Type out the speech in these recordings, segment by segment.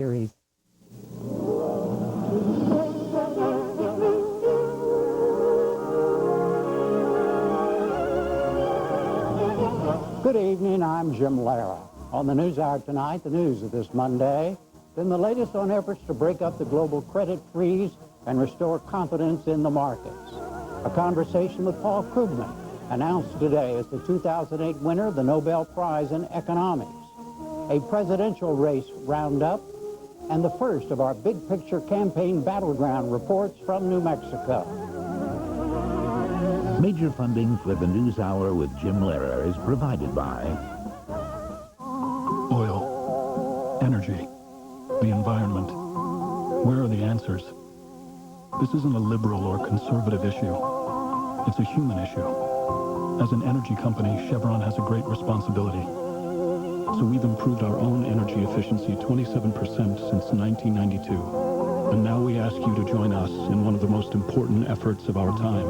series. Good evening, I'm Jim Lara. On the NewsHour tonight, the news of this Monday, then the latest on efforts to break up the global credit freeze and restore confidence in the markets. A conversation with Paul Krugman, announced today as the 2008 winner of the Nobel Prize in Economics. A presidential race roundup, and the first of our big picture campaign battleground reports from New Mexico. Major funding for the NewsHour with Jim Lehrer is provided by oil, energy, the environment. Where are the answers? This isn't a liberal or conservative issue. It's a human issue. As an energy company, Chevron has a great responsibility. So we've improved our own energy efficiency 27% since 1992. And now we ask you to join us in one of the most important efforts of our time.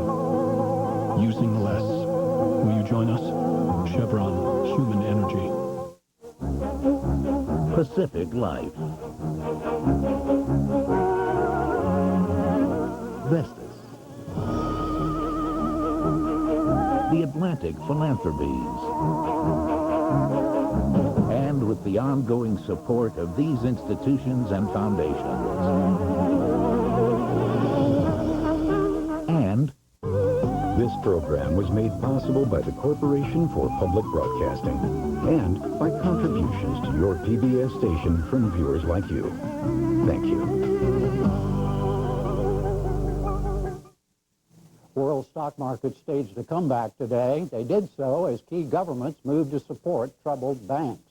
Using less. Will you join us? Chevron Human Energy. Pacific Life, Vestas, the Atlantic Philanthropies, and with the ongoing support of these institutions and foundations. And this program was made possible by the Corporation for Public Broadcasting and by contributions to your PBS station from viewers like you. Thank you. World stock markets staged a comeback today. They did so as key governments moved to support troubled banks.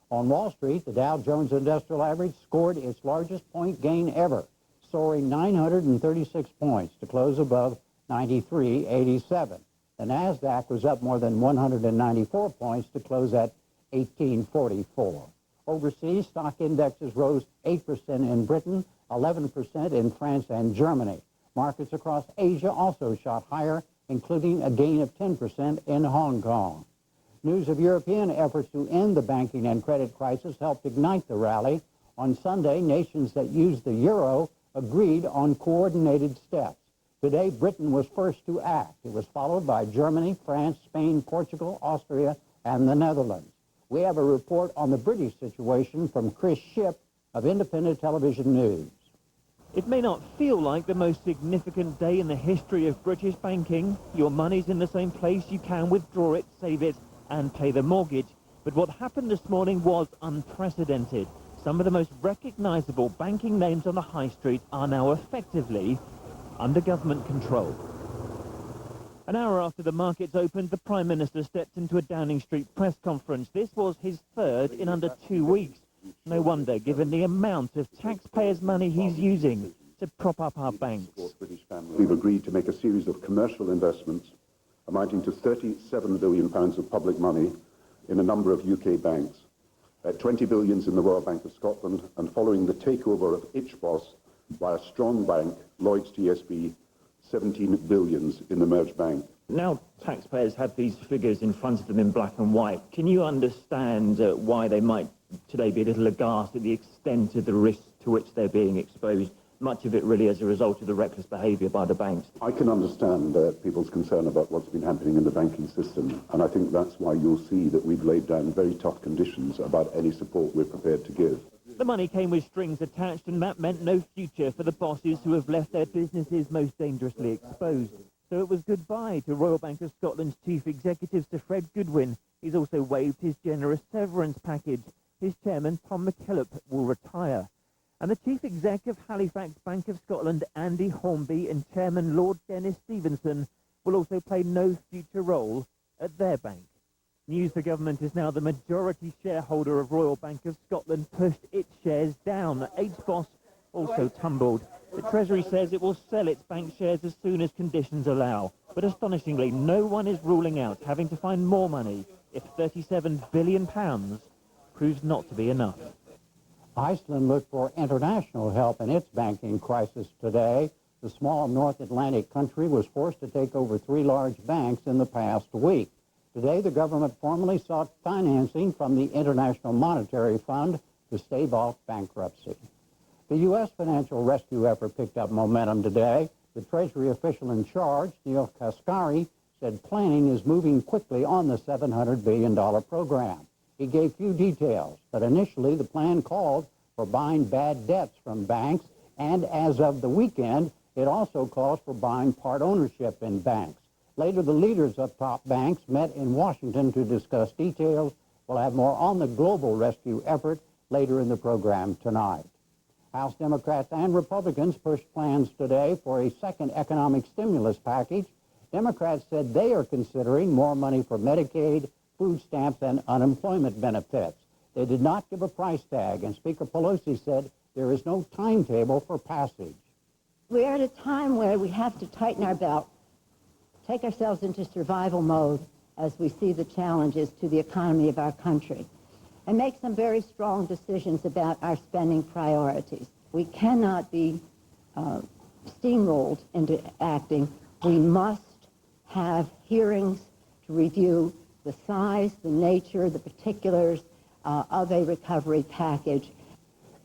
On Wall Street, the Dow Jones Industrial Average scored its largest point gain ever, soaring 936 points to close above 93.87. The NASDAQ was up more than 194 points to close at 1844. Overseas, stock indexes rose 8% in Britain, 11% in France and Germany. Markets across Asia also shot higher, including a gain of 10% in Hong Kong. News of European efforts to end the banking and credit crisis helped ignite the rally. On Sunday, nations that use the euro agreed on coordinated steps. Today, Britain was first to act. It was followed by Germany, France, Spain, Portugal, Austria, and the Netherlands. We have a report on the British situation from Chris Shipp of Independent Television News. It may not feel like the most significant day in the history of British banking. Your money's in the same place. You can withdraw it, save it, and pay the mortgage. But what happened this morning was unprecedented. Some of the most recognizable banking names on the high street are now effectively under government control. An hour after the markets opened, the Prime Minister stepped into a Downing Street press conference. This was his third in under 2 weeks. No wonder, given the amount of taxpayers' money he's using to prop up our banks. We've agreed to make a series of commercial investments amounting to £37 billion of public money in a number of UK banks. 20 billion in the Royal Bank of Scotland, and following the takeover of IchBOS by a strong bank, Lloyds TSB, 17 billion in the merged bank. Now taxpayers have these figures in front of them in black and white. Can you understand why they might today be a little aghast at the extent of the risk to which they're being exposed, much of it really as a result of the reckless behaviour by the banks? I can understand people's concern about what's been happening in the banking system, and I think that's why you'll see that we've laid down very tough conditions about any support we're prepared to give. The money came with strings attached, and that meant no future for the bosses who have left their businesses most dangerously exposed. So it was goodbye to Royal Bank of Scotland's chief executive, Sir Fred Goodwin. He's also waived his generous severance package. His chairman, Tom McKillop, will retire. And the chief exec of Halifax Bank of Scotland, Andy Hornby, and chairman Lord Dennis Stevenson will also play no future role at their bank. News the government is now the majority shareholder of Royal Bank of Scotland pushed its shares down. HBOS also tumbled. The Treasury says it will sell its bank shares as soon as conditions allow. But astonishingly, no one is ruling out having to find more money if £37 billion proves not to be enough. Iceland looked for international help in its banking crisis today. The small North Atlantic country was forced to take over 3 large banks in the past week. Today, the government formally sought financing from the International Monetary Fund to stave off bankruptcy. The U.S. financial rescue effort picked up momentum today. The Treasury official in charge, Neil Kaskari, said planning is moving quickly on the $700 billion program. He gave few details, but initially the plan called for buying bad debts from banks, and as of the weekend, it also calls for buying part ownership in banks. Later, the leaders of top banks met in Washington to discuss details. We'll have more on the global rescue effort later in the program tonight. House Democrats and Republicans pushed plans today for a second economic stimulus package. Democrats said they are considering more money for Medicaid, food stamps, and unemployment benefits. They did not give a price tag, and Speaker Pelosi said there is no timetable for passage. We are at a time where we have to tighten our belt, take ourselves into survival mode as we see the challenges to the economy of our country, and make some very strong decisions about our spending priorities. We cannot be steamrolled into acting. We must have hearings to review the size, the nature, the particulars of a recovery package.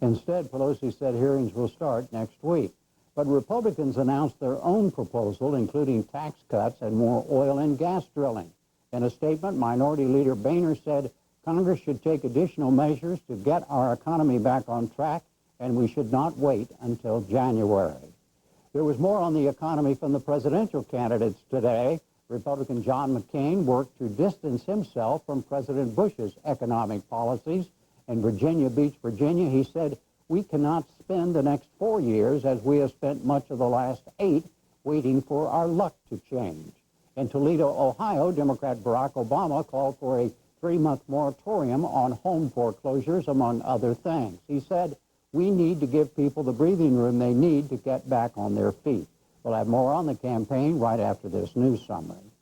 Instead, Pelosi said hearings will start next week. But Republicans announced their own proposal, including tax cuts and more oil and gas drilling. In a statement, Minority Leader Boehner said Congress should take additional measures to get our economy back on track, and we should not wait until January. There was more on the economy from the presidential candidates today. Republican John McCain worked to distance himself from President Bush's economic policies. In Virginia Beach, Virginia, he said, "We cannot spend the next 4 years as we have spent much of the last 8 waiting for our luck to change." In Toledo, Ohio, Democrat Barack Obama called for a 3-month moratorium on home foreclosures, among other things. He said, "We need to give people the breathing room they need to get back on their feet." We'll have more on the campaign right after this news summary.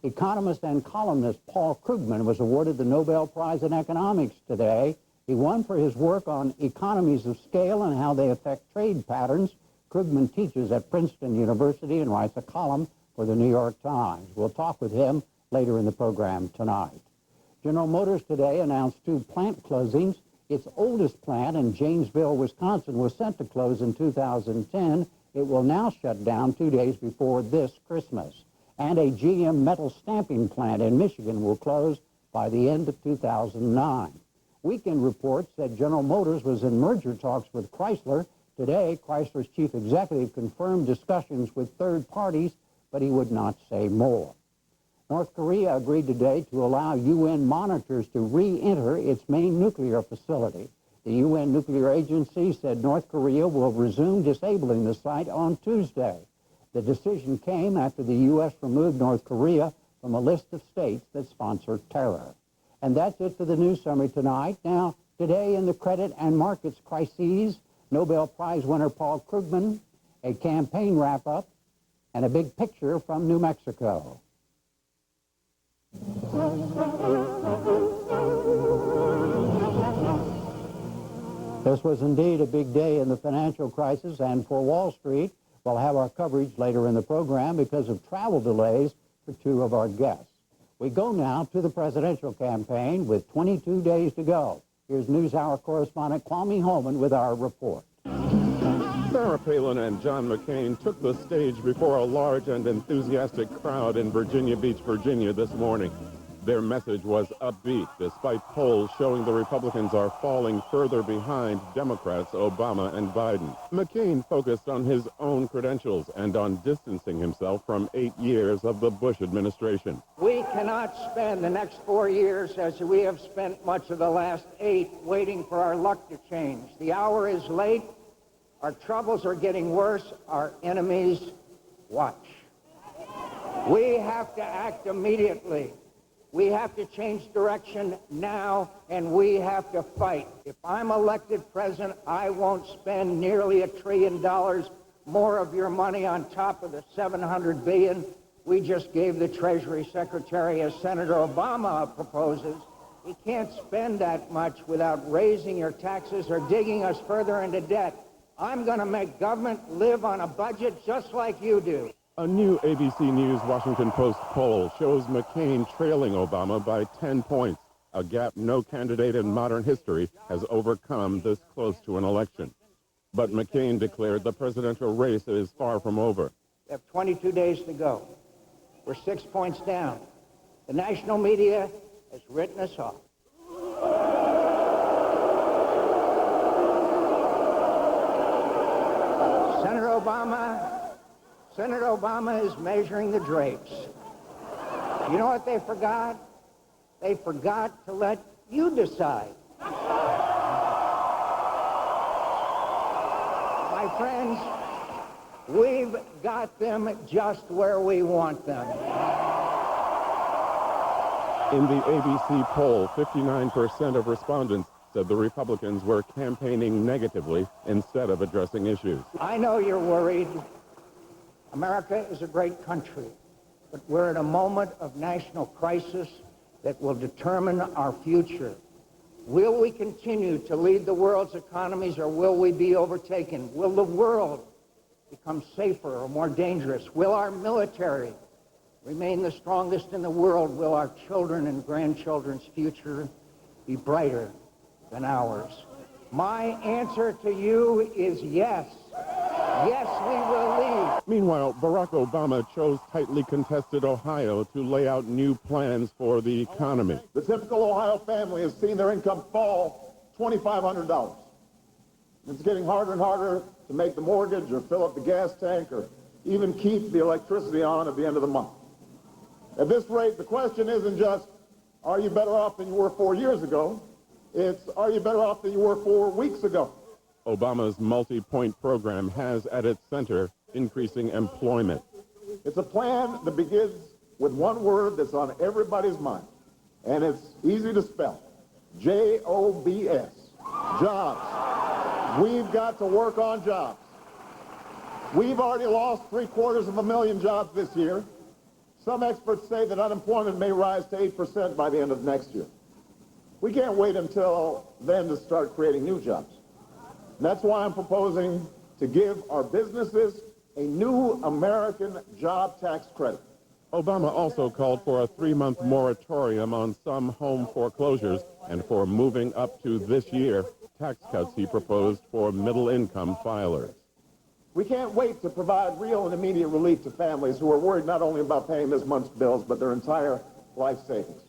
Economist and columnist Paul Krugman was awarded the Nobel Prize in Economics today. He won for his work on economies of scale and how they affect trade patterns. Krugman teaches at Princeton University and writes a column for the New York Times. We'll talk with him later in the program tonight. General Motors today announced 2 plant closings. Its oldest plant in Janesville, Wisconsin, was set to close in 2010. It will now shut down 2 days before this Christmas. And a GM metal stamping plant in Michigan will close by the end of 2009. Weekend reports said General Motors was in merger talks with Chrysler. Today, Chrysler's chief executive confirmed discussions with third parties, but he would not say more. North Korea agreed today to allow UN monitors to re-enter its main nuclear facility. The UN nuclear agency said North Korea will resume disabling the site on Tuesday. The decision came after the U.S. removed North Korea from a list of states that sponsor terror. And that's it for the news summary tonight. Now, today in the credit and markets crises, Nobel Prize winner Paul Krugman, a campaign wrap-up, and a big picture from New Mexico. This was indeed a big day in the financial crisis, and for Wall Street, we'll have our coverage later in the program because of travel delays for 2 of our guests. We go now to the presidential campaign with 22 days to go. Here's NewsHour correspondent Kwame Holman with our report. Sarah Palin and John McCain took the stage before a large and enthusiastic crowd in Virginia Beach, Virginia this morning. Their message was upbeat, despite polls showing the Republicans are falling further behind Democrats Obama and Biden. McCain focused on his own credentials and on distancing himself from 8 years of the Bush administration. We cannot spend the next 4 years as we have spent much of the last 8 waiting for our luck to change. The hour is late. Our troubles are getting worse. Our enemies watch. We have to act immediately. We have to change direction now, and we have to fight. If I'm elected president, I won't spend nearly $1 trillion more of your money on top of the $700 billion we just gave the Treasury Secretary as Senator Obama proposes. You can't spend that much without raising your taxes or digging us further into debt. I'm going to make government live on a budget just like you do. A new ABC News Washington Post poll shows McCain trailing Obama by 10 points. a gap no candidate in modern history has overcome this close to an election. But McCain declared the presidential race is far from over. We have 22 days to go. We're 6 points down. The national media has written us off. Senator Obama is measuring the drapes. You know what they forgot? They forgot to let you decide. My friends, we've got them just where we want them. In the ABC poll, 59% of respondents said the Republicans were campaigning negatively instead of addressing issues. I know you're worried. America is a great country, but we're at a moment of national crisis that will determine our future. Will we continue to lead the world's economies, or will we be overtaken? Will the world become safer or more dangerous? Will our military remain the strongest in the world? Will our children and grandchildren's future be brighter than ours? My answer to you is yes. Yes, we will lead. Meanwhile, Barack Obama chose tightly contested Ohio to lay out new plans for the economy. The typical Ohio family has seen their income fall $2,500. It's getting harder and harder to make the mortgage or fill up the gas tank or even keep the electricity on at the end of the month. At this rate, the question isn't just, are you better off than you were 4 years ago? It's, are you better off than you were 4 weeks ago? Obama's multi-point program has at its center increasing employment. It's a plan that begins with one word that's on everybody's mind, and it's easy to spell. J-O-B-S. Jobs. We've got to work on jobs. We've already lost 750,000 jobs this year. Some experts say that unemployment may rise to 8% by the end of next year. We can't wait until then to start creating new jobs. And that's why I'm proposing to give our businesses a new American job tax credit. Obama also called for a 3-month moratorium on some home foreclosures and for moving up to this year tax cuts he proposed for middle-income filers. We can't wait to provide real and immediate relief to families who are worried not only about paying this month's bills, but their entire life savings.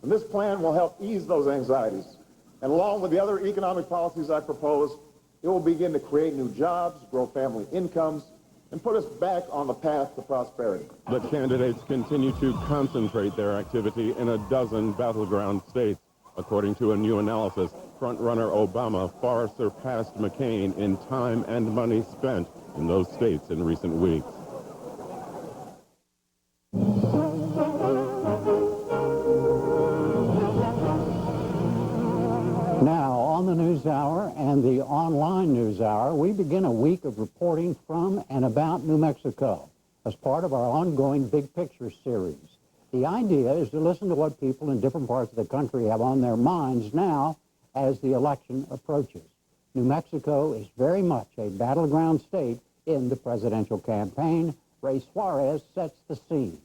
And this plan will help ease those anxieties. And along with the other economic policies I propose, it will begin to create new jobs, grow family incomes, and put us back on the path to prosperity. The candidates continue to concentrate their activity in a dozen battleground states. According to a new analysis, frontrunner Obama far surpassed McCain in time and money spent in those states in recent weeks. Now, on the NewsHour and the online NewsHour, we begin a week of reporting from and about New Mexico as part of our ongoing Big Picture series. The idea is to listen to what people in different parts of the country have on their minds now as the election approaches. New Mexico is very much a battleground state in the presidential campaign. Ray Suarez sets the scene.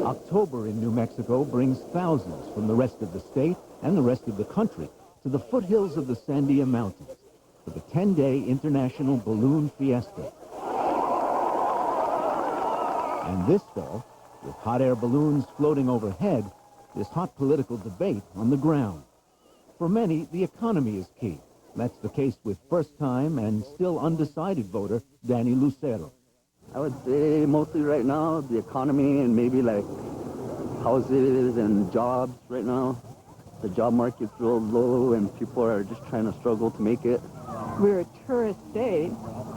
October in New Mexico brings thousands from the rest of the state and the rest of the country to the foothills of the Sandia Mountains for the 10-day International Balloon Fiesta. And this fall, with hot air balloons floating overhead, this hot political debate on the ground. For many, the economy is key. That's the case with first-time and still undecided voter Danny Lucero. I would say mostly right now, the economy and maybe like houses and jobs right now. The job market's real low and people are just trying to struggle to make it. We're a tourist state,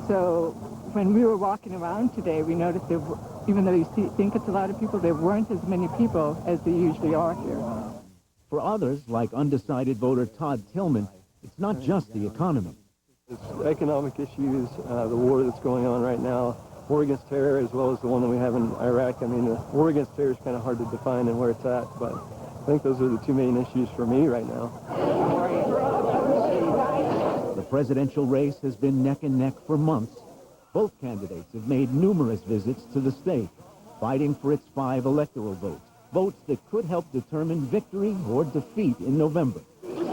so when we were walking around today, we noticed that even though you think it's a lot of people, there weren't as many people as there usually are here. For others, like undecided voter Todd Tillman, it's not just the economy. It's economic issues, the war that's going on right now, war against terror as well as the one that we have in Iraq. I mean, the war against terror is kind of hard to define and where it's at, but I think those are the two main issues for me right now. The presidential race has been neck and neck for months. Both candidates have made numerous visits to the state, fighting for its 5 electoral votes, votes that could help determine victory or defeat in November.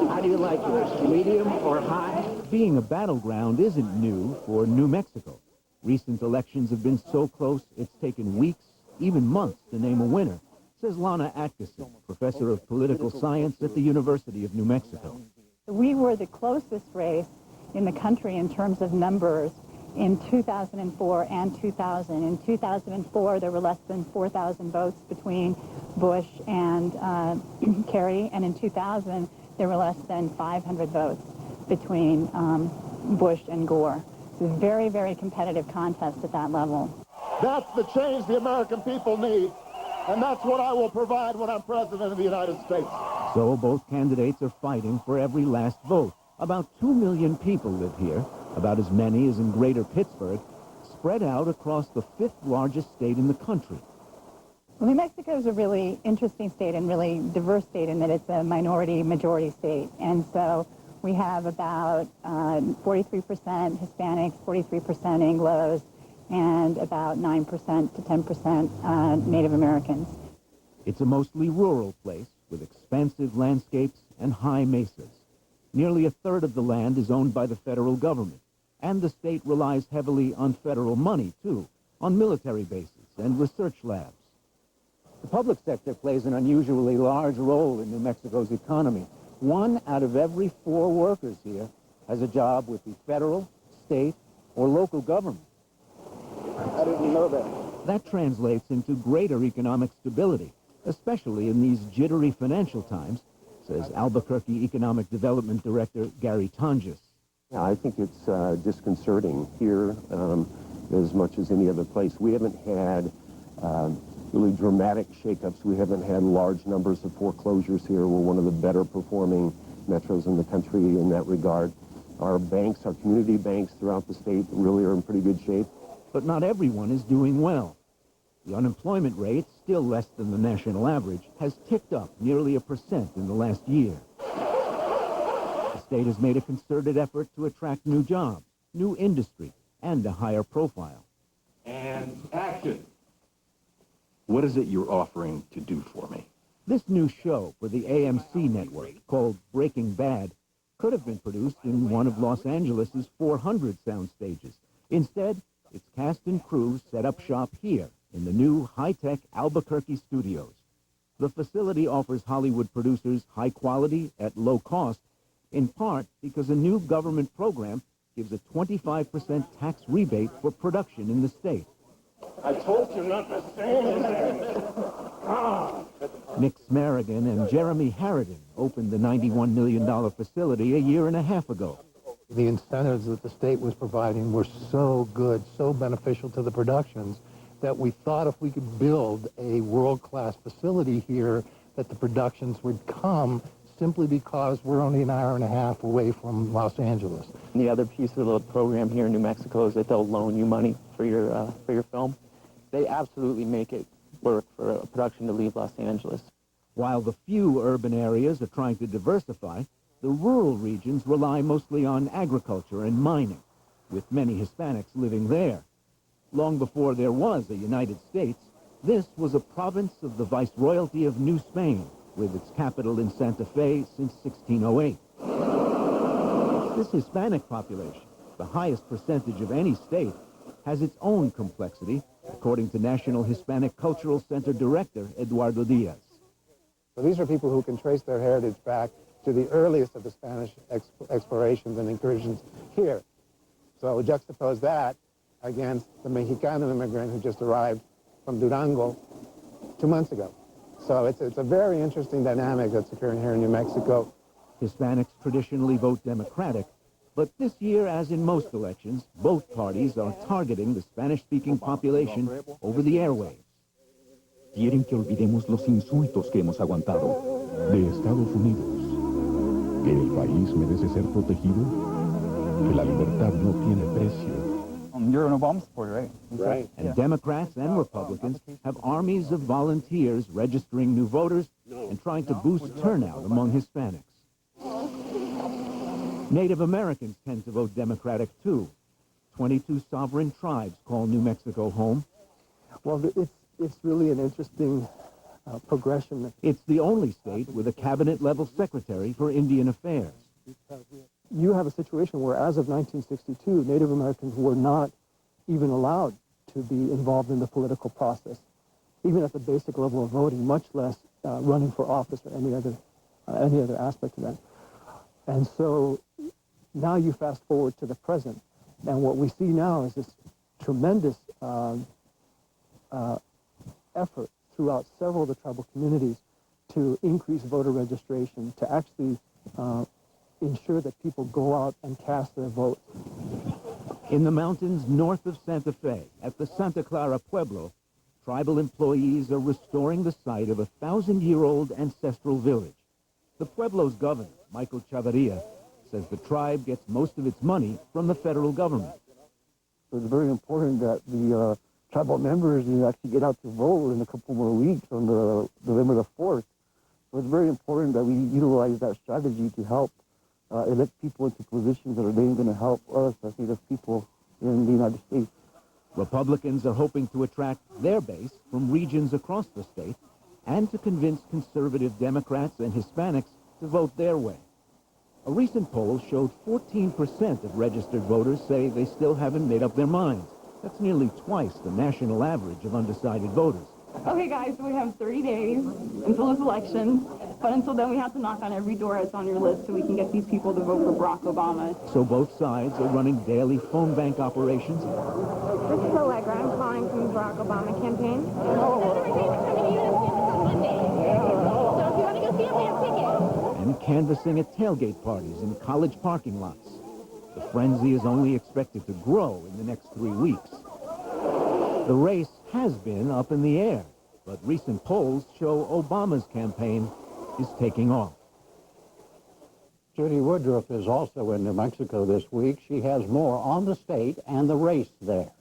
How do you like yours, medium or high? Being a battleground isn't new for New Mexico. Recent elections have been so close, it's taken weeks, even months, to name a winner, says Lana Atkinson, professor of political science at the University of New Mexico. We were the closest race in the country in terms of numbers in 2004 and 2000. In 2004, there were less than 4,000 votes between Bush and Kerry, and in 2000, there were less than 500 votes between Bush and Gore. It's a very, very competitive contest at that level. That's the change the American people need, and that's what I will provide when I'm president of the United States. So both candidates are fighting for every last vote. About 2 million people live here, about as many as in greater Pittsburgh, spread out across the 5th largest state in the country. Well, New Mexico is a really interesting state and really diverse state in that it's a minority-majority state. And so we have about 43% Hispanics, 43% Anglos, and about 9% to 10% Native Americans. It's a mostly rural place with expansive landscapes and high mesas. Nearly a third of the land is owned by the federal government, and the state relies heavily on federal money, too, on military bases and research labs. The public sector plays an unusually large role in New Mexico's economy. 1 out of every 4 workers here has a job with the federal, state, or local government. I didn't know that. That translates into greater economic stability, especially in these jittery financial times, says Albuquerque Economic Development Director Gary Tonjes. Yeah, I think it's disconcerting here as much as any other place. We haven't had really dramatic shakeups. We haven't had large numbers of foreclosures here. We're one of the better performing metros in the country in that regard. Our banks, our community banks throughout the state really are in pretty good shape. But not everyone is doing well. The unemployment rate, still less than the national average, has ticked up nearly 1% in the last year. The state has made a concerted effort to attract new jobs, new industry, and a higher profile. And action. What is it you're offering to do for me? This new show for the AMC network, called Breaking Bad, could have been produced in one of Los Angeles' 400 sound stages. Instead, its cast and crew set up shop here in the new high-tech Albuquerque studios. The facility offers Hollywood producers high quality at low cost, in part because a new government program gives a 25% tax rebate for production in the state. I told you not to say anything. Nick Smarigan and Jeremy Harridan opened the $91 million facility a year and a half ago. The incentives that the state was providing were so good, so beneficial to the productions, that we thought if we could build a world-class facility here, that the productions would come simply because we're only an hour and a half away from Los Angeles. And the other piece of the program here in New Mexico is that they'll loan you money for your film. They absolutely make it work for a production to leave Los Angeles. While the few urban areas are trying to diversify, the rural regions rely mostly on agriculture and mining, with many Hispanics living there. Long before there was a United States, this was a province of the Viceroyalty of New Spain, with its capital in Santa Fe since 1608. This Hispanic population, the highest percentage of any state, has its own complexity, according to National Hispanic Cultural Center Director Eduardo Diaz. So these are people who can trace their heritage back to the earliest of the Spanish explorations and incursions here. So juxtapose that against the Mexicano immigrant who just arrived from Durango 2 months ago. So it's a very interesting dynamic that's occurring here in New Mexico. Hispanics traditionally vote Democratic, but this year, as in most elections, both parties are targeting the Spanish-speaking population over the airwaves. Quieren que olvidemos los insultos que hemos aguantado de Estados Unidos. Que el país merece ser protegido. Que la libertad no tiene precio. You're an Obama supporter, right? Right. And Democrats and Republicans have armies of volunteers registering new voters and trying to boost turnout among Hispanics. Native Americans tend to vote Democratic, too. 22 sovereign tribes call New Mexico home. Well, it's really an interesting progression. It's the only state with a cabinet-level secretary for Indian Affairs. You have a situation where, as of 1962, Native Americans were not even allowed to be involved in the political process, even at the basic level of voting, much less running for office or any other aspect of that. And so now you fast forward to the present, and what we see now is this tremendous effort throughout several of the tribal communities to increase voter registration, to actually ensure that people go out and cast their votes. In the mountains north of Santa Fe, at the Santa Clara Pueblo, tribal employees are restoring the site of a 1,000-year-old ancestral village. The Pueblo's governor, Michael Chavarria, says the tribe gets most of its money from the federal government. So it's very important that the tribal members actually get out to vote in a couple more weeks on the November the 4th. So it's very important that we utilize that strategy to help elect people into positions that are then going to help us as Native people in the United States. Republicans are hoping to attract their base from regions across the state and to convince conservative Democrats and Hispanics to vote their way. A recent poll showed 14% of registered voters say they still haven't made up their minds. That's nearly twice the national average of undecided voters. Okay, guys, so we have 30 days until this election, but until then we have to knock on every door that's on your list so we can get these people to vote for Barack Obama. So both sides are running daily phone bank operations. This is Allegra. I'm calling from the Barack Obama campaign. And canvassing at tailgate parties in college parking lots. The frenzy is only expected to grow in the next 3 weeks. The race has been up in the air, but recent polls show Obama's campaign is taking off. Judy Woodruff is also in New Mexico this week. She has more on the state and the race there.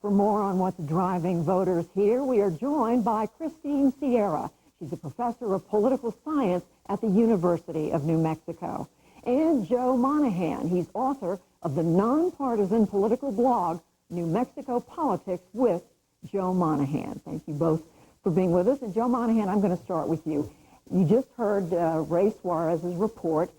For more on what's driving voters here, we are joined by Christine Sierra. She's a professor of political science at the University of New Mexico. And Joe Monahan. He's author of the nonpartisan political blog, New Mexico Politics with Joe Monahan. Thank you both for being with us. And Joe Monahan, I'm going to start with you. You just heard Ray Suarez's report.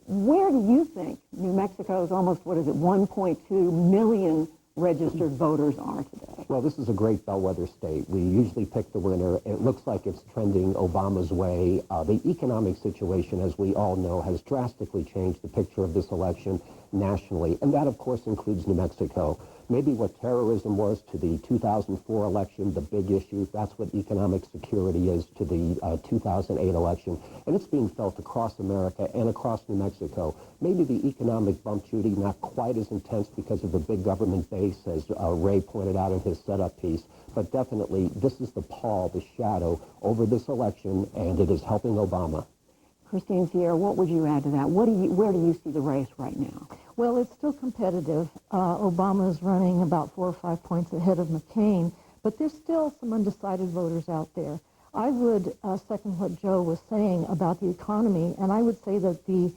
Where do you think New Mexico's almost, 1.2 million registered voters are today? Well, this is a great bellwether state. We usually pick the winner. It looks like it's trending Obama's way. The economic situation, as we all know, has drastically changed the picture of this election nationally, and that, of course, includes New Mexico. Maybe what terrorism was to the 2004 election, the big issue, that's what economic security is to the 2008 election. And it's being felt across America and across New Mexico. Maybe the economic bump, Judy, not quite as intense because of the big government base, as Ray pointed out in his setup piece. But definitely, this is the pall, the shadow over this election, and it is helping Obama. Christine Sierra, what would you add to that? Where do you see the race right now? Well, it's still competitive. Obama's running about 4 or 5 points ahead of McCain, but there's still some undecided voters out there. I would second what Joe was saying about the economy, and I would say that the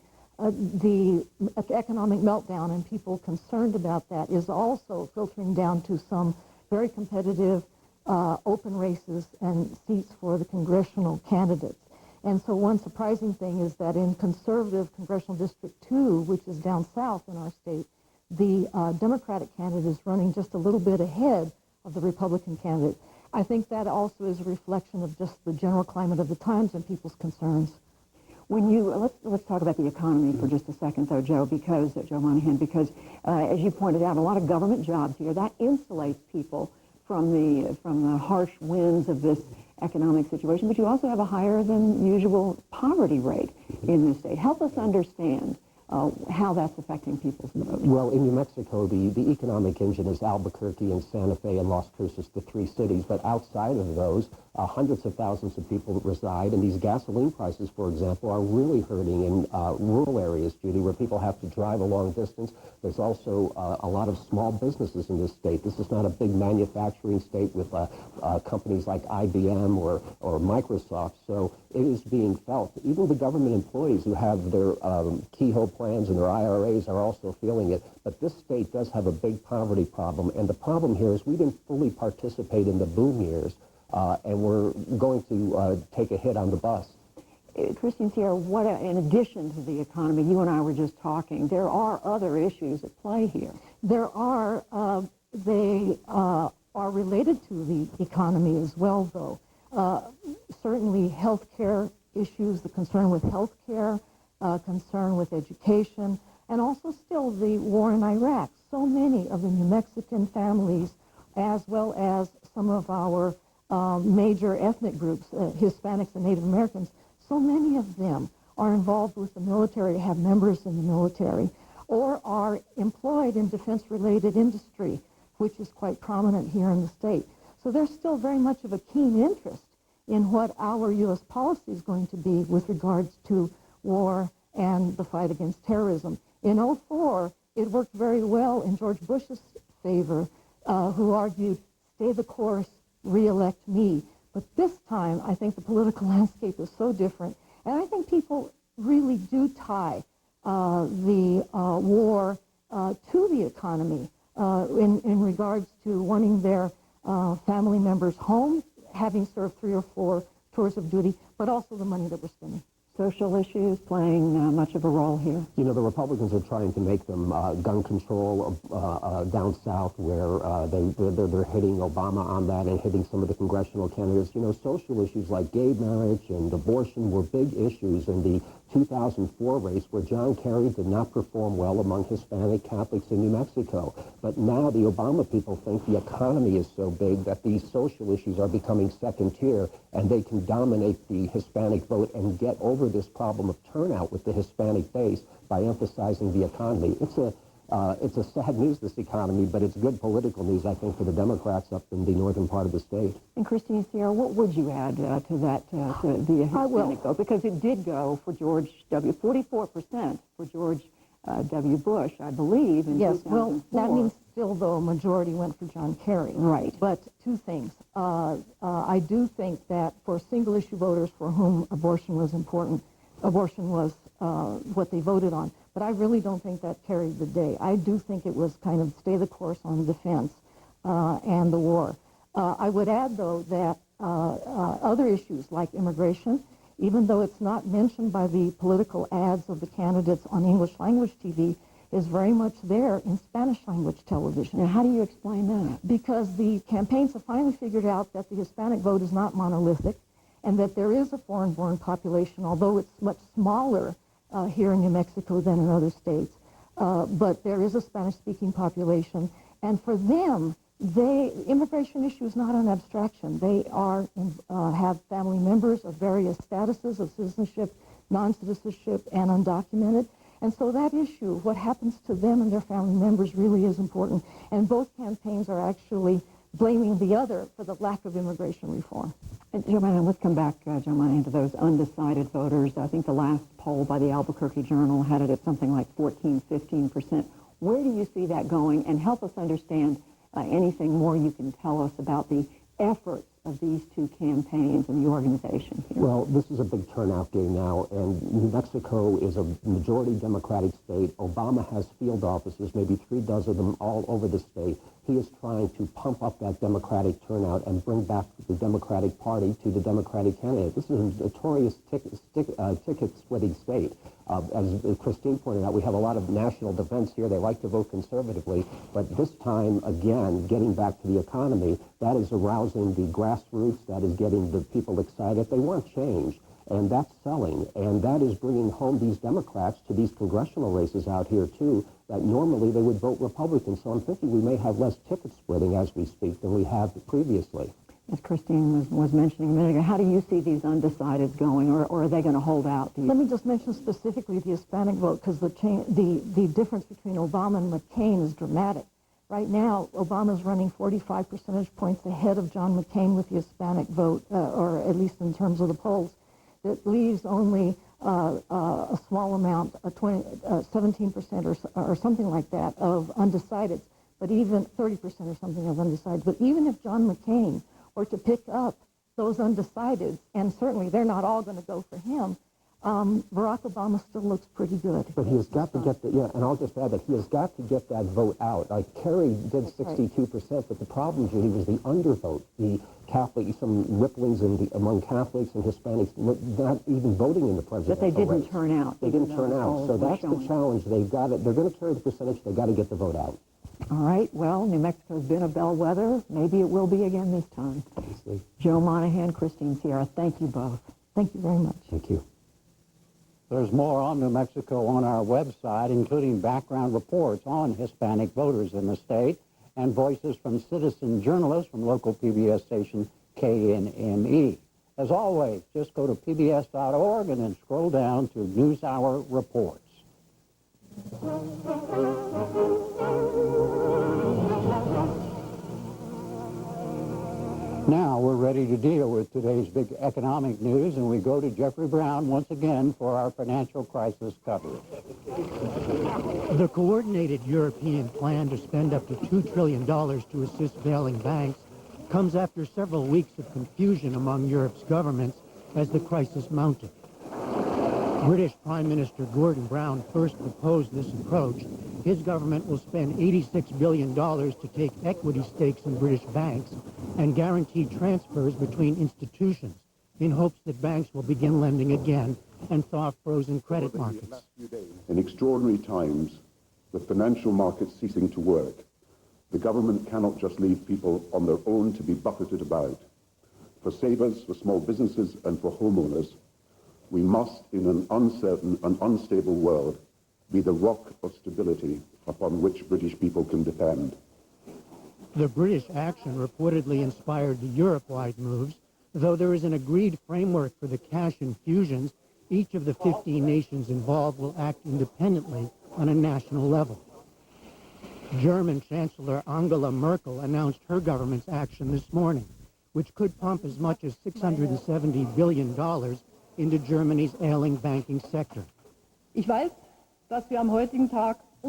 economic meltdown and people concerned about that is also filtering down to some very competitive open races and seats for the congressional candidates. And so one surprising thing is that in conservative Congressional District 2, which is down south in our state, the Democratic candidate is running just a little bit ahead of the Republican candidate. I think that also is a reflection of just the general climate of the times and people's concerns. When you let's talk about the economy for just a second, though, Joe, because Joe Monahan, because as you pointed out, a lot of government jobs here that insulates people from the harsh winds of this economic situation. But you also have a higher than usual poverty rate in this state. Help us understand how that's affecting people's votes. Well, in New Mexico, the economic engine is Albuquerque and Santa Fe and Las Cruces, the 3 cities. But outside of those, hundreds of thousands of people reside. And these gasoline prices, for example, are really hurting in rural areas, Judy, where people have to drive a long distance. There's also a lot of small businesses in this state. This is not a big manufacturing state with companies like IBM or Microsoft. So it is being felt. Even the government employees who have their keyhole plans and their IRAs are also feeling it. But this state does have a big poverty problem. And the problem here is we didn't fully participate in the boom years and we're going to take a hit on the bus. Christine Sierra, in addition to the economy, you and I were just talking, there are other issues at play here. There are. They are related to the economy as well, though. Certainly health care issues, the concern with health care, concern with education, and also still the war in Iraq. So many of the New Mexican families, as well as some of our major ethnic groups, Hispanics and Native Americans, so many of them are involved with the military, have members in the military, or are employed in defense-related industry, which is quite prominent here in the state. So there's still very much of a keen interest in what our U.S. policy is going to be with regards to war and the fight against terrorism. In 2004, it worked very well in George Bush's favor, who argued, stay the course, re-elect me. But this time, I think the political landscape is so different, and I think people really do tie the war to the economy in regards to wanting their family members home, having served 3 or 4 tours of duty, but also the money that we're spending. Social issues playing much of a role here. You know, the Republicans are trying to make them gun control down south, where they're hitting Obama on that and hitting some of the congressional candidates. You know, social issues like gay marriage and abortion were big issues in the 2004 race, where John Kerry did not perform well among Hispanic Catholics in New Mexico. But now the Obama people think the economy is so big that these social issues are becoming second tier, and they can dominate the Hispanic vote and get over this problem of turnout with the Hispanic base by emphasizing the economy. It's a sad news, this economy, but it's good political news, I think, for the Democrats up in the northern part of the state. And Christine Sierra, what would you add to that, to the Hispanic vote? Because it did go for George W., 44% for George W. Bush, I believe, in 2004. Well, that means still, though, a majority went for John Kerry. Right. But 2 things. I do think that for single-issue voters for whom abortion was important, abortion was what they voted on. But I really don't think that carried the day. I do think it was kind of stay the course on defense and the war. I would add, though, that other issues like immigration, even though it's not mentioned by the political ads of the candidates on English language TV, is very much there in Spanish language television. Now, how do you explain that? Because the campaigns have finally figured out that the Hispanic vote is not monolithic, and that there is a foreign-born population, although it's much smaller here in New Mexico than in other states. But there is a Spanish-speaking population, and for them, immigration issue is not an abstraction. They have family members of various statuses of citizenship, non-citizenship, and undocumented. And so that issue, what happens to them and their family members, really is important. And both campaigns are actually blaming the other for the lack of immigration reform. And Joe Manning, let's come back, Joe Manning, to those undecided voters. I think the last poll by the Albuquerque Journal had it at something like 14, 15%. Where do you see that going? And help us understand anything more you can tell us about the efforts of these 2 campaigns and the organization here. Well, this is a big turnout day now, and New Mexico is a majority Democratic state. Obama has field offices, maybe 3 dozen of them all over the state. He is trying to pump up that Democratic turnout and bring back the Democratic Party to the Democratic candidate. This is a notorious ticket-splitting state. As Christine pointed out, we have a lot of national defense here. They like to vote conservatively, but this time, again, getting back to the economy, that is arousing the grassroots, that is getting the people excited. They want change, and that's selling, and that is bringing home these Democrats to these congressional races out here, too, that normally they would vote Republican. So I'm thinking we may have less ticket splitting as we speak than we have previously. As Christine was mentioning a minute ago, how do you see these undecideds going, or are they going to hold out? Let me just mention specifically the Hispanic vote, because the difference between Obama and McCain is dramatic. Right now, Obama's running 45 percentage points ahead of John McCain with the Hispanic vote, or at least in terms of the polls. That leaves only a small amount, 17% or something like that, of undecideds, but even 30% or something of undecideds. But even if John McCain were to pick up those undecideds, and certainly they're not all going to go for him, Barack Obama still looks pretty good. But he has got to get the, and I'll just add that he has got to get that vote out. Like Kerry did 62%, but the problem, Judy, was the undervote. The Catholic, some ripplings among Catholics and Hispanics not even voting in the presidential race. But they didn't turn out. They didn't turn out. So that's the challenge. They've got it. They're going to carry the percentage. They've got to get the vote out. All right, well, New Mexico's been a bellwether. Maybe it will be again this time. Obviously. Joe Monahan, Christine Sierra, thank you both. Thank you very much. Thank you. There's more on New Mexico on our website, including background reports on Hispanic voters in the state and voices from citizen journalists from local PBS station KNME. As always, just go to pbs.org and then scroll down to NewsHour Reports. Now we're ready to deal with today's big economic news, and we go to Jeffrey Brown once again for our financial crisis coverage. The coordinated European plan to spend up to $2 trillion to assist failing banks comes after several weeks of confusion among Europe's governments as the crisis mounted. British Prime Minister Gordon Brown first proposed this approach. His government will spend $86 billion to take equity stakes in British banks and guarantee transfers between institutions in hopes that banks will begin lending again and thaw frozen credit markets. In extraordinary times, with financial markets ceasing to work, the government cannot just leave people on their own to be buffeted about. For savers, for small businesses, and for homeowners, we must, in an uncertain and unstable world, be the rock of stability upon which British people can depend. The British action reportedly inspired the Europe-wide moves. Though there is an agreed framework for the cash infusions, each of the 15 nations involved will act independently on a national level. German Chancellor Angela Merkel announced her government's action this morning, which could pump as much as $670 billion into Germany's ailing banking sector.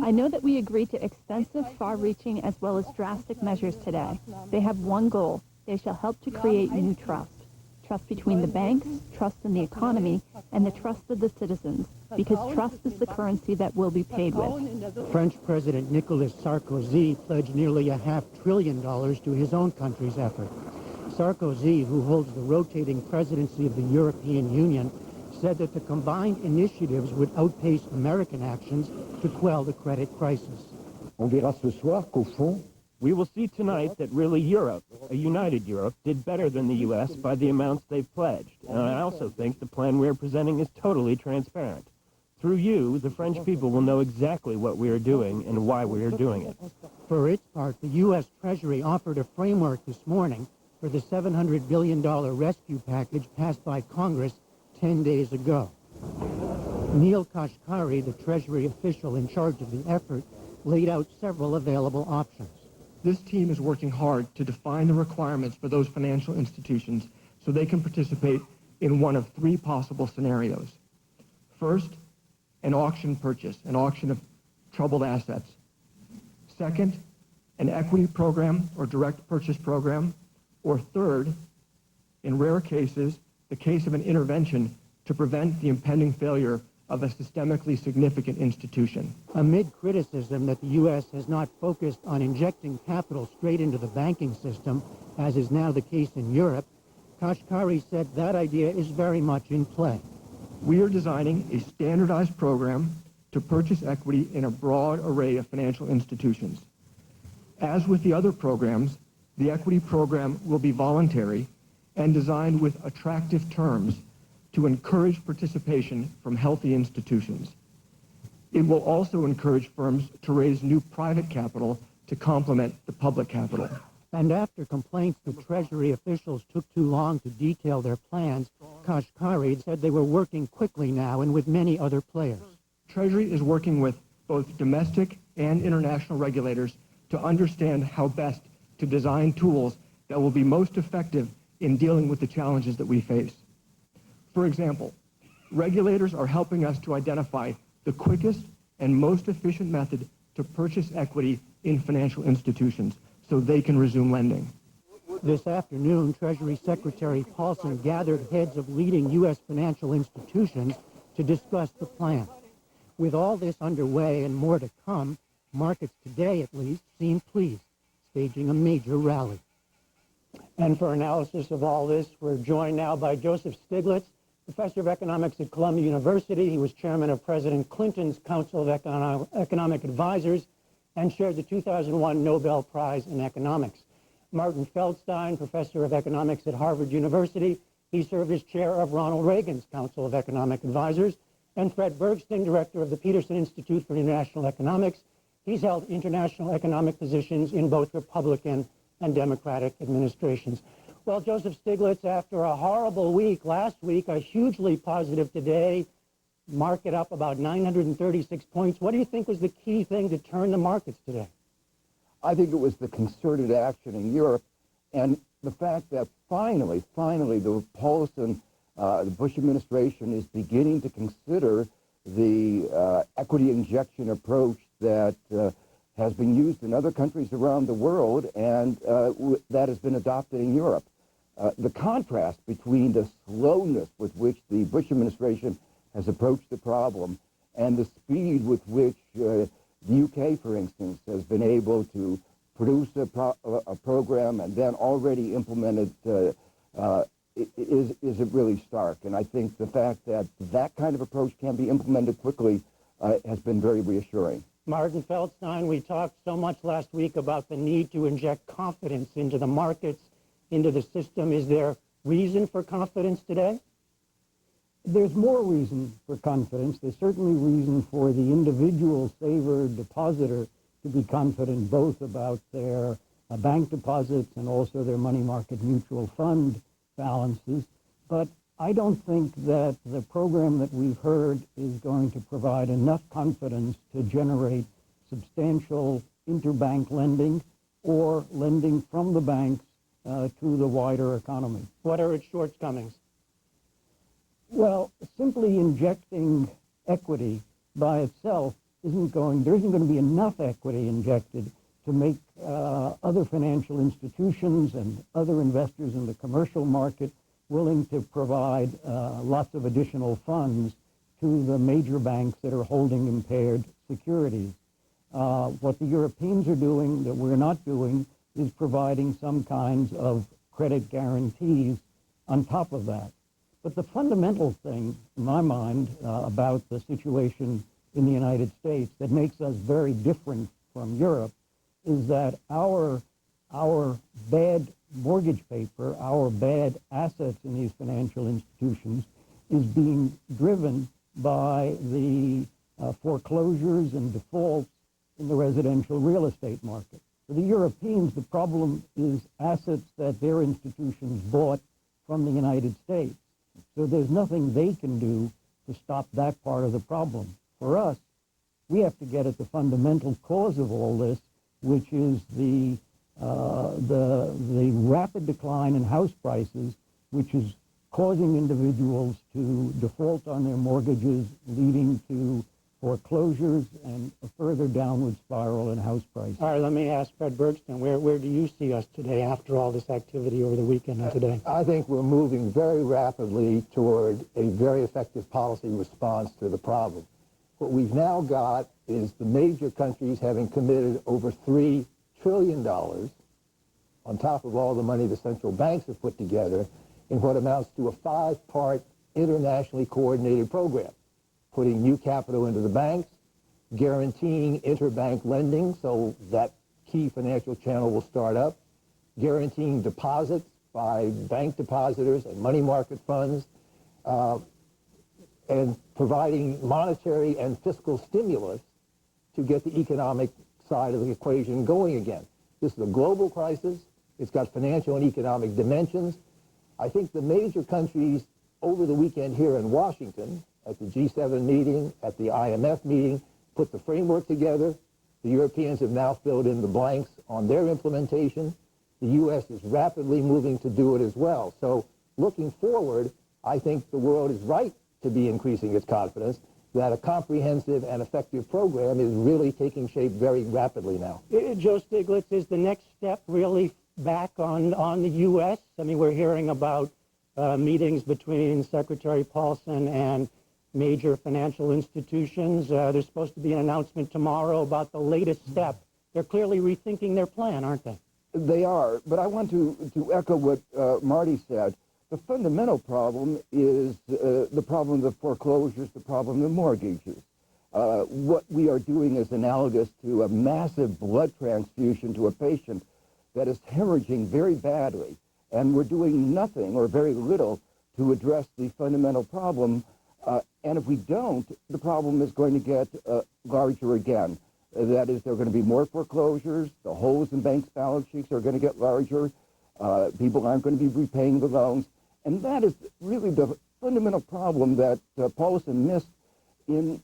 I know that we agreed to extensive, far-reaching, as well as drastic measures today. They have one goal. They shall help to create new trust. Trust between the banks, trust in the economy, and the trust of the citizens, because trust is the currency that will be paid with. French President Nicolas Sarkozy pledged nearly $500 billion to his own country's effort. Sarkozy, who holds the rotating presidency of the European Union, said that the combined initiatives would outpace American actions to quell the credit crisis. We will see tonight that really Europe, a united Europe, did better than the U.S. by the amounts they've pledged. And I also think the plan we're presenting is totally transparent. Through you, the French people will know exactly what we are doing and why we are doing it. For its part, the U.S. Treasury offered a framework this morning for the $700 billion rescue package passed by Congress 10 days ago. Neil Kashkari, the Treasury official in charge of the effort, laid out several available options. This team is working hard to define the requirements for those financial institutions so they can participate in one of three possible scenarios. First, an auction purchase, an auction of troubled assets. Second, an equity program or direct purchase program. Or third, in rare cases, the case of an intervention to prevent the impending failure of a systemically significant institution. Amid criticism that the U.S. has not focused on injecting capital straight into the banking system, as is now the case in Europe, Kashkari said that idea is very much in play. We are designing a standardized program to purchase equity in a broad array of financial institutions. As with the other programs, the equity program will be voluntary and designed with attractive terms to encourage participation from healthy institutions. It will also encourage firms to raise new private capital to complement the public capital. And after complaints that Treasury officials took too long to detail their plans, Kashkari said they were working quickly now and with many other players. Treasury is working with both domestic and international regulators to understand how best to design tools that will be most effective in dealing with the challenges that we face. For example, regulators are helping us to identify the quickest and most efficient method to purchase equity in financial institutions so they can resume lending. This afternoon, Treasury Secretary Paulson gathered heads of leading U.S. financial institutions to discuss the plan. With all this underway and more to come, markets today at least seem pleased, staging a major rally. And for analysis of all this, we're joined now by Joseph Stiglitz, professor of economics at Columbia University. He was chairman of President Clinton's Council of Economic Advisors and shared the 2001 Nobel Prize in Economics. Martin Feldstein, professor of economics at Harvard University. He served as chair of Ronald Reagan's Council of Economic Advisors. And Fred Bergsten, director of the Peterson Institute for International Economics. He's held international economic positions in both Republican and Democratic administrations. Well, Joseph Stiglitz, after a horrible week last week, a hugely positive today, market up about 936 points. What do you think was the key thing to turn the markets today? I think it was the concerted action in Europe and the fact that finally, the the Bush administration is beginning to consider the equity injection approach that has been used in other countries around the world and that has been adopted in Europe. The contrast between the slowness with which the Bush administration has approached the problem and the speed with which the UK, for instance, has been able to produce a program and then already implement it is really stark. And I think the fact that that kind of approach can be implemented quickly has been very reassuring. Martin Feldstein, we talked so much last week about the need to inject confidence into the markets, into the system. Is there reason for confidence today? There's more reason for confidence. There's certainly reason for the individual saver depositor to be confident both about their bank deposits and also their money market mutual fund balances. But I don't think that the program that we've heard is going to provide enough confidence to generate substantial interbank lending or lending from the banks to the wider economy. What are its shortcomings? Well, simply injecting equity by itself there isn't going to be enough equity injected to make other financial institutions and other investors in the commercial market willing to provide lots of additional funds to the major banks that are holding impaired securities. What the Europeans are doing that we're not doing is providing some kinds of credit guarantees on top of that. But the fundamental thing, in my mind, about the situation in the United States that makes us very different from Europe is that our bad mortgage paper, our bad assets in these financial institutions is being driven by the foreclosures and defaults in the residential real estate market. For the Europeans, the problem is assets that their institutions bought from the United States. So there's nothing they can do to stop that part of the problem. For us, we have to get at the fundamental cause of all this, which is the rapid decline in house prices, which is causing individuals to default on their mortgages, leading to foreclosures and a further downward spiral in house prices. All right, let me ask Fred Bergsten, where do you see us today after all this activity over the weekend and today? I think we're moving very rapidly toward a very effective policy response to the problem. What we've now got is the major countries having committed over $3 trillion on top of all the money the central banks have put together in what amounts to a 5-part internationally coordinated program, putting new capital into the banks, guaranteeing interbank lending so that key financial channel will start up, guaranteeing deposits by bank depositors and money market funds, and providing monetary and fiscal stimulus to get the economic side of the equation going again. This is a global crisis. It's got financial and economic dimensions. I think the major countries over the weekend here in Washington, at the G7 meeting, at the IMF meeting, put the framework together. The Europeans have now filled in the blanks on their implementation. The U.S. is rapidly moving to do it as well. So looking forward, I think the world is right to be increasing its confidence that a comprehensive and effective program is really taking shape very rapidly now. Joe Stiglitz, is the next step really back on the U.S.? I mean, we're hearing about meetings between Secretary Paulson and major financial institutions. There's supposed to be an announcement tomorrow about the latest step. They're clearly rethinking their plan, aren't they? They are, but I want to echo what Marty said. The fundamental problem is the problem of foreclosures, the problem of mortgages. What we are doing is analogous to a massive blood transfusion to a patient that is hemorrhaging very badly, and we're doing nothing or very little to address the fundamental problem. And if we don't, the problem is going to get larger again. That is, there are going to be more foreclosures, the holes in banks' balance sheets are going to get larger, people aren't going to be repaying the loans, and that is really the fundamental problem that Paulson missed in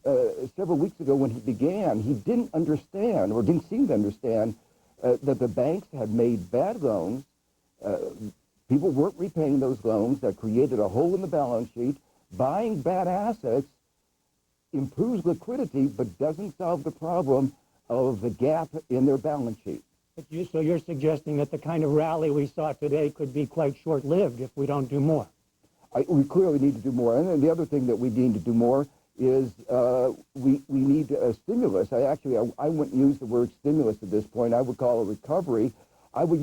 several weeks ago when he began. He didn't understand, or didn't seem to understand, that the banks had made bad loans, people weren't repaying those loans, that created a hole in the balance sheet. Buying bad assets improves liquidity, but doesn't solve the problem of the gap in their balance sheet. So you're suggesting that the kind of rally we saw today could be quite short-lived if we don't do more? We clearly need to do more. And then the other thing that we need to do more is we need a stimulus. I wouldn't use the word stimulus at this point. I would call it recovery. I would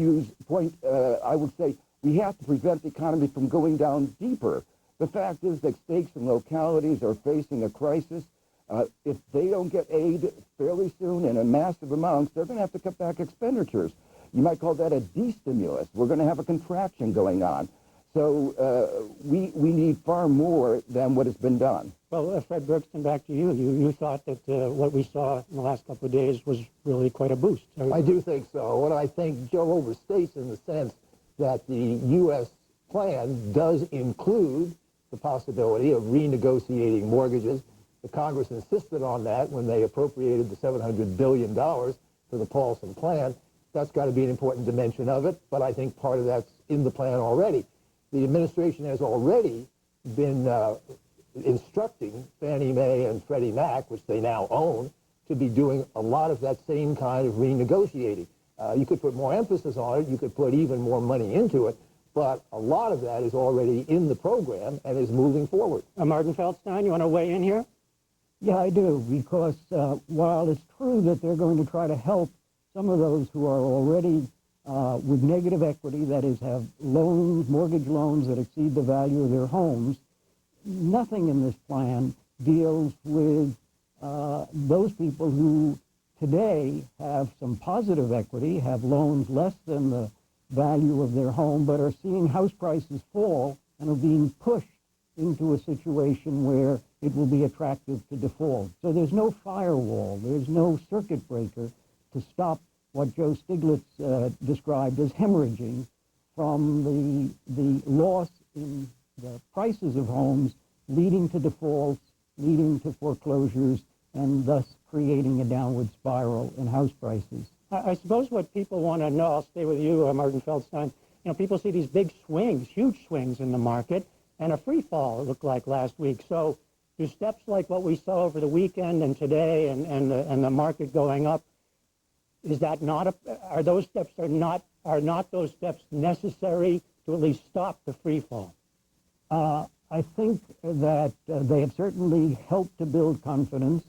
say we have to prevent the economy from going down deeper. The fact is that states and localities are facing a crisis. If they don't get aid fairly soon and in massive amounts, they're going to have to cut back expenditures. You might call that a destimulus. We're going to have a contraction going on. So we need far more than what has been done. Well, Fred Bergston, back to you. You thought that what we saw in the last couple of days was really quite a boost. I do think so, and I think Joe overstates in the sense that the U.S. plan does include the possibility of renegotiating mortgages. The Congress insisted on that when they appropriated the $700 billion for the Paulson plan. That's got to be an important dimension of it, but I think part of that's in the plan already. The administration has already been instructing Fannie Mae and Freddie Mac, which they now own, to be doing a lot of that same kind of renegotiating. You could put more emphasis on it, you could put even more money into it, but a lot of that is already in the program and is moving forward. Martin Feldstein, you want to weigh in here? Yeah, I do, because while it's true that they're going to try to help some of those who are already with negative equity, that is, have loans, mortgage loans that exceed the value of their homes, nothing in this plan deals with those people who today have some positive equity, have loans less than the value of their home, but are seeing house prices fall and are being pushed into a situation where it will be attractive to default. So there's no firewall, there's no circuit breaker to stop what Joe Stiglitz described as hemorrhaging from the loss in the prices of homes, leading to defaults, leading to foreclosures, and thus creating a downward spiral in house prices. I suppose what people want to know, I'll stay with you, Martin Feldstein, people see these big swings, huge swings in the market, and a free fall, it looked like last week. So do steps like what we saw over the weekend and today and the market going up, is that not are those steps are not those steps necessary to at least stop the free fall? I think that they have certainly helped to build confidence.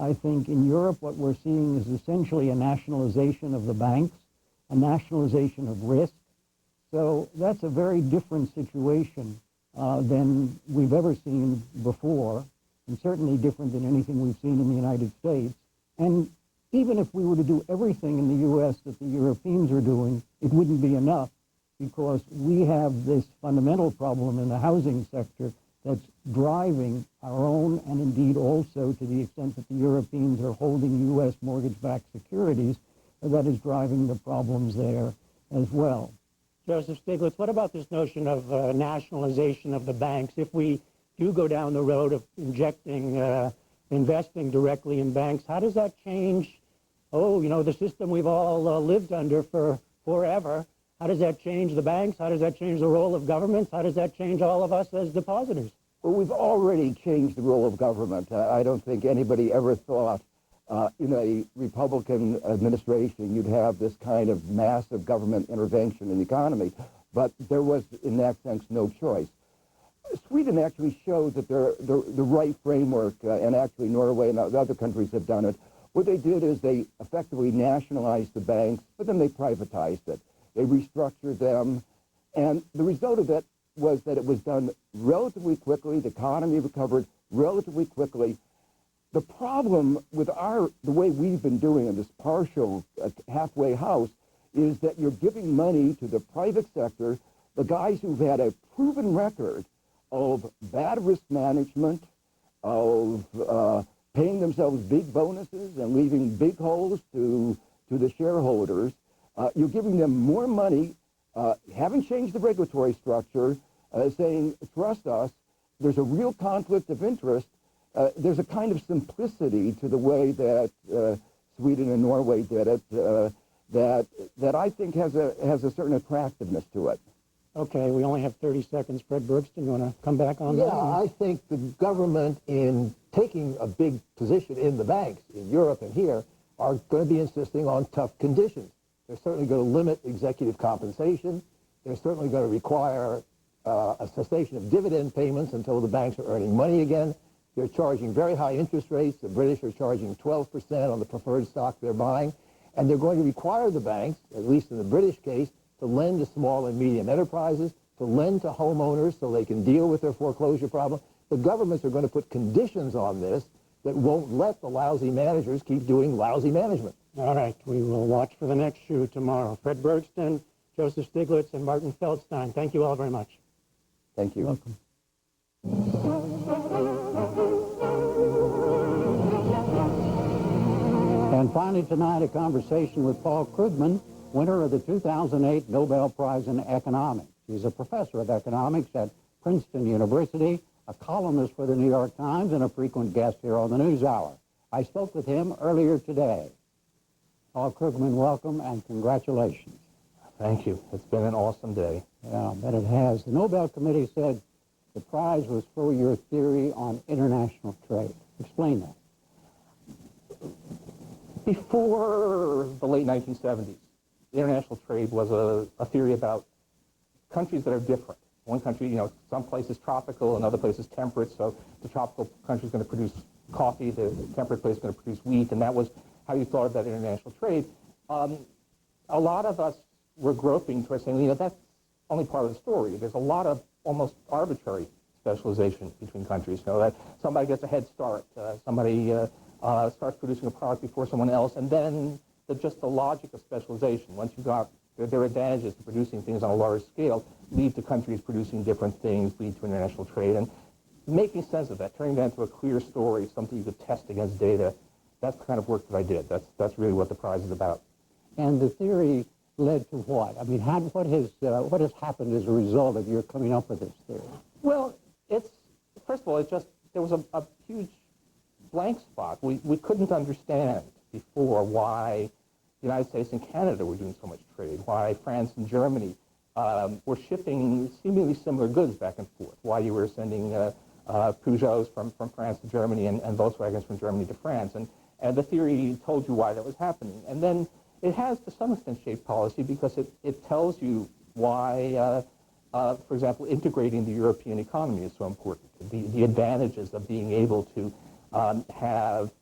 I think in Europe what we're seeing is essentially a nationalization of the banks, a nationalization of risk. So that's a very different situation than we've ever seen before, and certainly different than anything we've seen in the United States. And even if we were to do everything in the U.S. that the Europeans are doing, it wouldn't be enough, because we have this fundamental problem in the housing sector that's driving our own, and indeed also to the extent that the Europeans are holding U.S. mortgage-backed securities, that is driving the problems there as well. Joseph Stiglitz, what about this notion of nationalization of the banks? If we do go down the road of investing directly in banks, how does that change, the system we've all lived under for forever? How does that change the banks? How does that change the role of governments? How does that change all of us as depositors? Well, we've already changed the role of government. I don't think anybody ever thought in a Republican administration you'd have this kind of massive government intervention in the economy, but there was, in that sense, no choice. Sweden actually showed that they're the right framework, and actually Norway and the other countries have done it. What they did is they effectively nationalized the banks, but then they privatized it. They restructured them, and the result of it was that it was done relatively quickly. The economy recovered relatively quickly. The problem with the way we've been doing in this partial halfway house is that you're giving money to the private sector, the guys who've had a proven record of bad risk management, of paying themselves big bonuses and leaving big holes to the shareholders. You're giving them more money, haven't changed the regulatory structure, saying, trust us. There's a real conflict of interest. There's a kind of simplicity to the way that Sweden and Norway did it that I think has a certain attractiveness to it. Okay, we only have 30 seconds. Fred Bergston, you want to come back on that? Yeah, I think the government, in taking a big position in the banks in Europe and here, are going to be insisting on tough conditions. They're certainly going to limit executive compensation. They're certainly going to require a cessation of dividend payments until the banks are earning money again. They're charging very high interest rates. The British are charging 12% on the preferred stock they're buying. And they're going to require the banks, at least in the British case, to lend to small and medium enterprises, to lend to homeowners so they can deal with their foreclosure problem. The governments are going to put conditions on this that won't let the lousy managers keep doing lousy management. All right, we will watch for the next shoe tomorrow. Fred Bergston, Joseph Stiglitz, and Martin Feldstein, thank you all very much. Thank you. Welcome. And finally tonight, a conversation with Paul Krugman, winner of the 2008 Nobel Prize in Economics. He's a professor of economics at Princeton University, a columnist for the New York Times, and a frequent guest here on the NewsHour. I spoke with him earlier today. Paul Krugman, welcome and congratulations. Thank you. It's been an awesome day. Yeah, I bet it has. The Nobel Committee said the prize was for your theory on international trade. Explain that. Before the late 1970s, international trade was a theory about countries that are different. One country, some places tropical and other places temperate, so the tropical country is going to produce coffee, the temperate place is going to produce wheat, and that was how you thought about international trade. A lot of us were groping towards saying, that's only part of the story. There's a lot of almost arbitrary specialization between countries. That somebody gets a head start, somebody starts producing a product before someone else, and then just the logic of specialization. Once you got their advantages to producing things on a large scale, lead to countries producing different things, lead to international trade, and making sense of that, turning that into a clear story, something you could test against data. That's the kind of work that I did. That's really what the prize is about. And the theory led to what? I mean, what has happened as a result of your coming up with this theory? Well, first of all, there was a huge blank spot. We couldn't understand before why the United States and Canada were doing so much trade, why France and Germany were shipping seemingly similar goods back and forth, why you were sending Peugeots from France to Germany and Volkswagens from Germany to France. And the theory told you why that was happening. And then it has, to some extent, shaped policy because it tells you why, for example, integrating the European economy is so important. The advantages of being able to have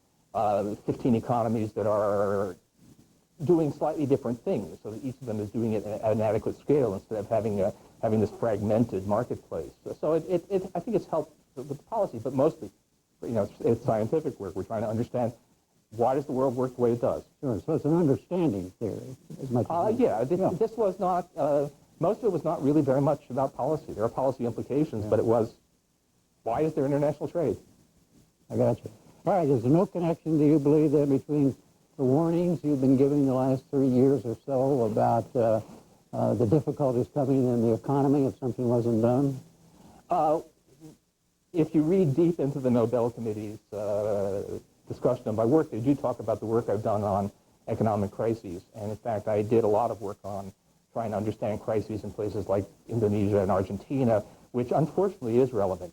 15 economies that are doing slightly different things, so that each of them is doing it at an adequate scale instead of having this fragmented marketplace. So I think it's helped with the policy, but mostly, it's scientific work. We're trying to understand why does the world work the way it does. Sure. So it's an understanding theory, as much as this was not. Most of it was not really very much about policy. There are policy implications, but it was, why is there international trade? I got you. All right. Is there no connection, do you believe, then between the warnings you've been giving the last 3 years or so about the difficulties coming in the economy if something wasn't done? If you read deep into the Nobel Committee's discussion of my work, they do talk about the work I've done on economic crises. And in fact, I did a lot of work on trying to understand crises in places like Indonesia and Argentina, which unfortunately is relevant.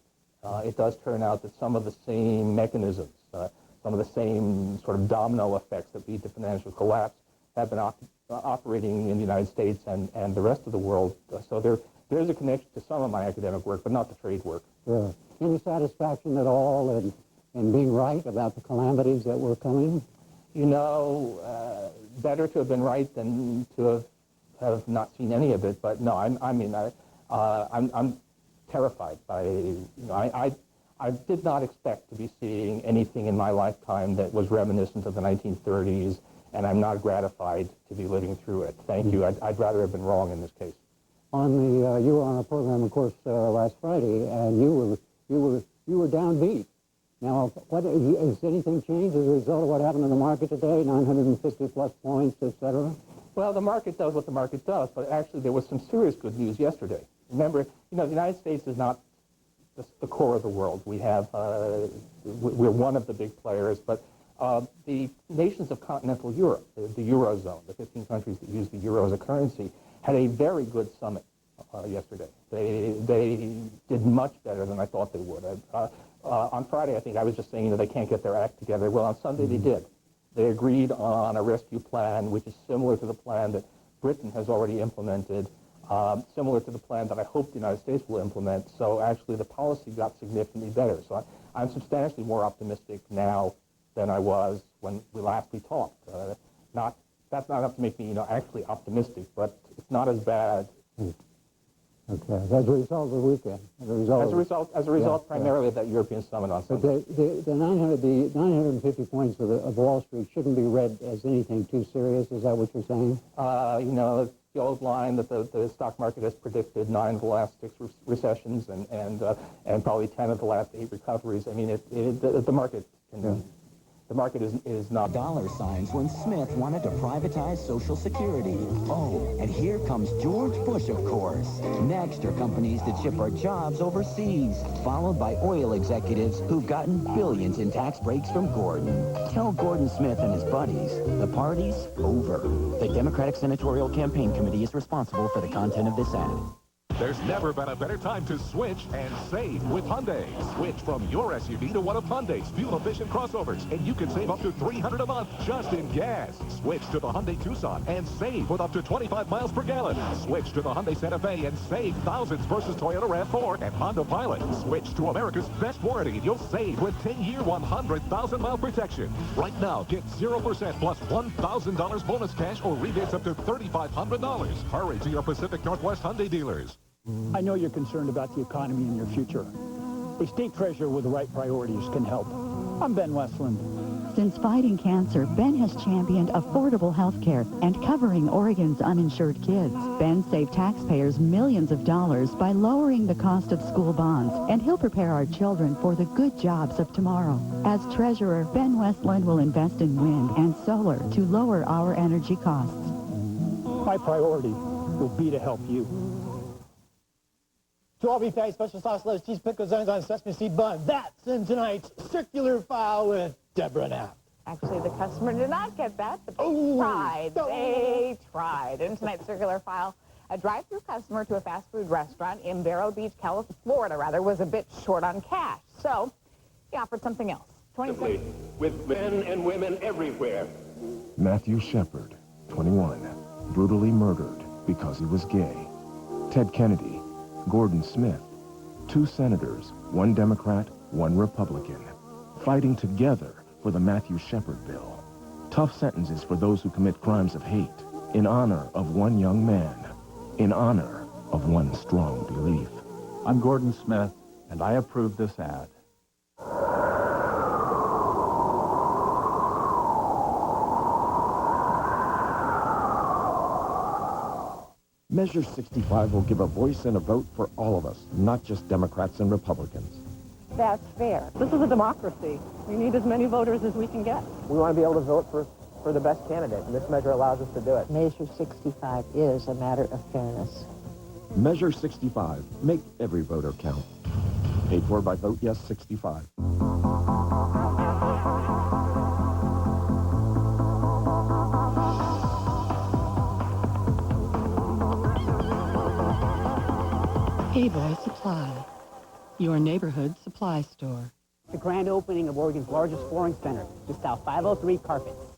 It does turn out that some of the same mechanisms, some of the same sort of domino effects that lead to financial collapse have been operating in the United States and the rest of the world. So there there's a connection to some of my academic work, but not the trade work. Sure. Any satisfaction at all in being right about the calamities that were coming? You know, better to have been right than to have not seen any of it. But no, I'm terrified by. You know, I did not expect to be seeing anything in my lifetime that was reminiscent of the 1930s, and I'm not gratified to be living through it. Thank you. I'd rather have been wrong in this case. You were on a program, of course, last Friday, and you were downbeat. Now, has anything changed as a result of what happened in the market today? 950 plus points, et cetera. Well, the market does what the market does, but actually there was some serious good news yesterday. Remember, you know, the United States is not the core of the world. We have, we're one of the big players, but the nations of continental Europe, the Eurozone, the 15 countries that use the euro as a currency, had a very good summit yesterday. They did much better than I thought they would. On Friday, I think I was just saying, you know, they can't get their act together. Well, on Sunday they did. They agreed on a rescue plan, which is similar to the plan that Britain has already implemented, similar to the plan that I hope the United States will implement. So actually the policy got significantly better. So I'm substantially more optimistic now than I was when we last talked. That's not enough to make me, you know, actually optimistic, but it's not as bad. Okay, as a result of the weekend. As a result, primarily of that European summit on Sunday. But the 950 points of Wall Street shouldn't be read as anything too serious. Is that what you're saying? You know, the old line that the stock market has predicted 9 of the last 6 recessions and probably 10 of the last 8 recoveries. I mean, the market can. Yeah. The market is not dollar signs when Smith wanted to privatize Social Security. Oh, and here comes George Bush, of course. Next are companies that ship our jobs overseas, followed by oil executives who've gotten billions in tax breaks from Gordon. Tell Gordon Smith and his buddies, the party's over. The Democratic Senatorial Campaign Committee is responsible for the content of this ad. There's never been a better time to switch and save with Hyundai. Switch from your SUV to one of Hyundai's fuel-efficient crossovers, and you can save up to $300 a month just in gas. Switch to the Hyundai Tucson and save with up to 25 miles per gallon. Switch to the Hyundai Santa Fe and save thousands versus Toyota RAV4 and Honda Pilot. Switch to America's best warranty. You'll save with 10-year, 100,000-mile protection. Right now, get 0% plus $1,000 bonus cash or rebates up to $3,500. Hurry to your Pacific Northwest Hyundai dealers. I know you're concerned about the economy and your future. A state treasurer with the right priorities can help. I'm Ben Westland. Since fighting cancer, Ben has championed affordable health care and covering Oregon's uninsured kids. Ben saved taxpayers millions of dollars by lowering the cost of school bonds, and he'll prepare our children for the good jobs of tomorrow. As treasurer, Ben Westland will invest in wind and solar to lower our energy costs. My priority will be to help you. 12 beef patty, special sauce, lettuce, cheese, pickles, onions on a sesame seed bun. That's in tonight's Circular File with Deborah Knapp. Actually, the customer did not get that, but they tried. They tried. In tonight's Circular File, a drive-through customer to a fast food restaurant in Vero Beach, Florida, was a bit short on cash. So he offered something else. 20 cents. With men and women everywhere. Matthew Shepard, 21, brutally murdered because he was gay. Ted Kennedy, Gordon Smith, 2 senators, 1 Democrat, 1 Republican, fighting together for the Matthew Shepard bill. Tough sentences for those who commit crimes of hate, in honor of 1 young man, in honor of 1 strong belief. I'm Gordon Smith, and I approve this ad. Measure 65 will give a voice and a vote for all of us, not just Democrats and Republicans. That's fair. This is a democracy. We need as many voters as we can get. We want to be able to vote for the best candidate, and this measure allows us to do it. Measure 65 is a matter of fairness. Measure 65. Make every voter count. Paid for by Vote Yes 65. Able Supply, your neighborhood supply store. The grand opening of Oregon's largest flooring center, just south 503 Carpets.